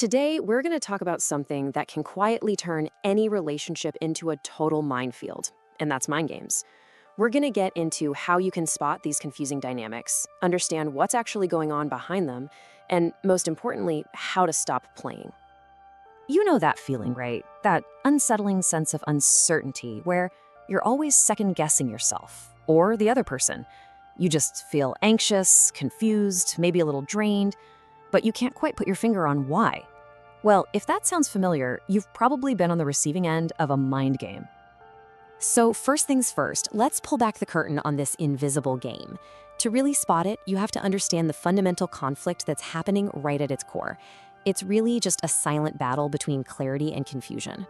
Today, we're going to talk about something that can quietly turn any relationship into a total minefield, and that's mind games. We're going to get into how you can spot these confusing dynamics, understand what's actually going on behind them, and most importantly, how to stop playing. You know that feeling, right? That unsettling sense of uncertainty where you're always second guessing yourself or the other person. You just feel anxious, confused, maybe a little drained, but you can't quite put your finger on why. Well, if that sounds familiar, you've probably been on the receiving end of a mind game. So first things first, let's pull back the curtain on this invisible game. To really spot it, you have to understand the fundamental conflict that's happening right at its core. It's really just a silent battle between clarity and confusion.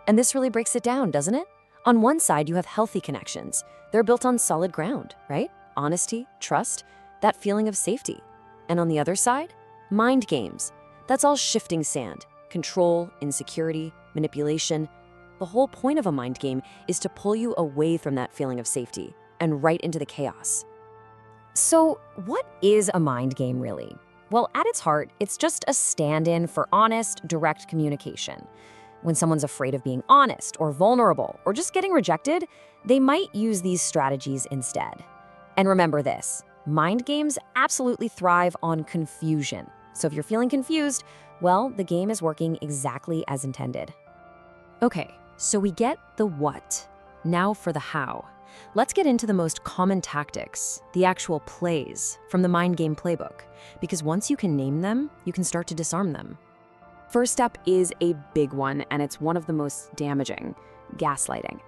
And this really breaks it down, doesn't it? On one side, you have healthy connections. They're built on solid ground, right? Honesty, trust, that feeling of safety. And on the other side, mind games. That's all shifting sand, control, insecurity, manipulation. The whole point of a mind game is to pull you away from that feeling of safety and right into the chaos. So, what is a mind game really? Well, at its heart, it's just a stand-in for honest, direct communication. When someone's afraid of being honest or vulnerable or just getting rejected, they might use these strategies instead. And remember this, mind games absolutely thrive on confusion. So if you're feeling confused, well, the game is working exactly as intended. Okay, so we get the what. Now for the how. Let's get into the most common tactics, the actual plays from the mind game playbook, because once you can name them, you can start to disarm them. First up is a big one, and it's one of the most damaging: gaslighting.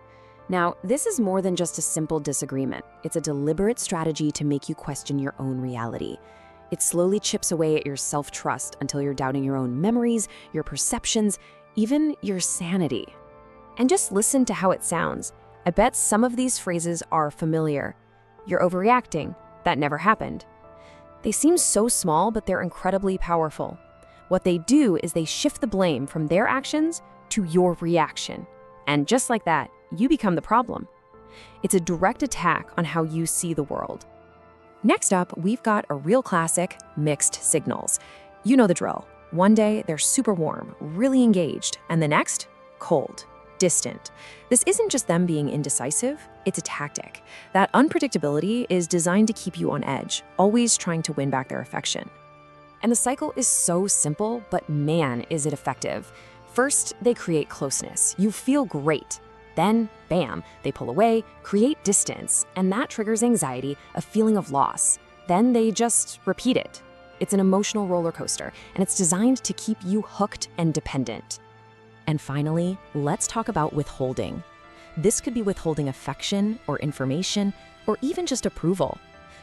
Now, this is more than just a simple disagreement. It's a deliberate strategy to make you question your own reality. It slowly chips away at your self-trust until you're doubting your own memories, your perceptions, even your sanity. And just listen to how it sounds. I bet some of these phrases are familiar. You're overreacting. That never happened. They seem so small, but they're incredibly powerful. What they do is they shift the blame from their actions to your reaction. And just like that, you become the problem. It's a direct attack on how you see the world. Next up, we've got a real classic, mixed signals. You know the drill. One day, they're super warm, really engaged, and the next, cold, distant. This isn't just them being indecisive, it's a tactic. That unpredictability is designed to keep you on edge, always trying to win back their affection. And the cycle is so simple, but man, is it effective. First, they create closeness. You feel great. Then, bam, they pull away, create distance, and that triggers anxiety, a feeling of loss. Then they just repeat it. It's an emotional roller coaster, and it's designed to keep you hooked and dependent. And finally, let's talk about withholding. This could be withholding affection or information or even just approval.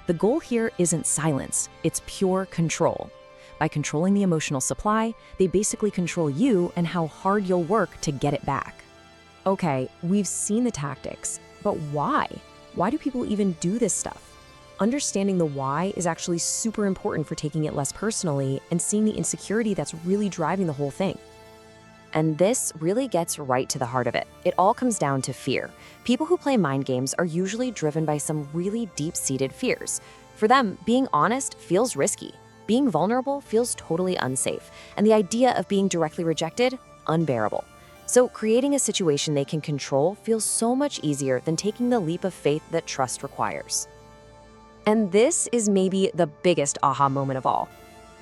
The goal here isn't silence, it's pure control. By controlling the emotional supply, they basically control you and how hard you'll work to get it back. Okay, we've seen the tactics, but why? Why do people even do this stuff? Understanding the why is actually super important for taking it less personally and seeing the insecurity that's really driving the whole thing. And this really gets right to the heart of it. It all comes down to fear. People who play mind games are usually driven by some really deep-seated fears. For them, being honest feels risky. Being vulnerable feels totally unsafe. And the idea of being directly rejected, unbearable. So creating a situation they can control feels so much easier than taking the leap of faith that trust requires. And this is maybe the biggest aha moment of all.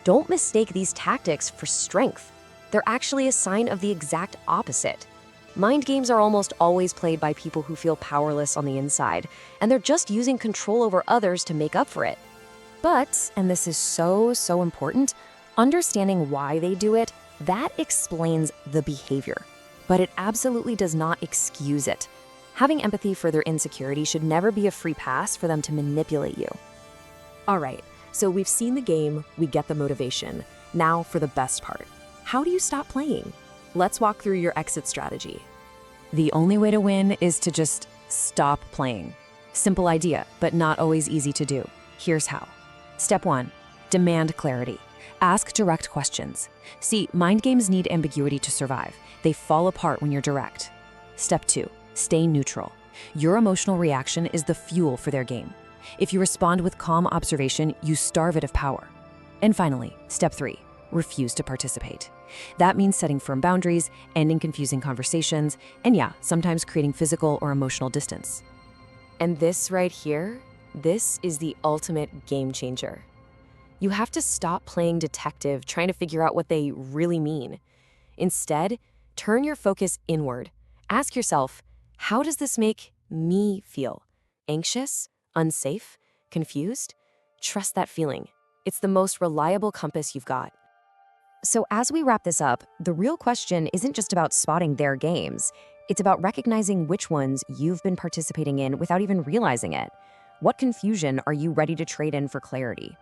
Don't mistake these tactics for strength. They're actually a sign of the exact opposite. Mind games are almost always played by people who feel powerless on the inside, and they're just using control over others to make up for it. But, and this is so important, understanding why they do it, that explains the behavior. But it absolutely does not excuse it. Having empathy for their insecurity should never be a free pass for them to manipulate you. All right, so we've seen the game, we get the motivation. Now for the best part. How do you stop playing? Let's walk through your exit strategy. The only way to win is to just stop playing. Simple idea, but not always easy to do. Here's how. Step 1, demand clarity. Ask direct questions. See, mind games need ambiguity to survive. They fall apart when you're direct. Step 2, stay neutral. Your emotional reaction is the fuel for their game. If you respond with calm observation, you starve it of power. And finally, step 3, refuse to participate. That means setting firm boundaries, ending confusing conversations, and yeah, sometimes creating physical or emotional distance. And this right here, this is the ultimate game changer. You have to stop playing detective trying to figure out what they really mean. Instead, turn your focus inward. Ask yourself, how does this make me feel? Anxious? Unsafe? Confused? Trust that feeling. It's the most reliable compass you've got. So as we wrap this up, the real question isn't just about spotting their games. It's about recognizing which ones you've been participating in without even realizing it. What confusion are you ready to trade in for clarity?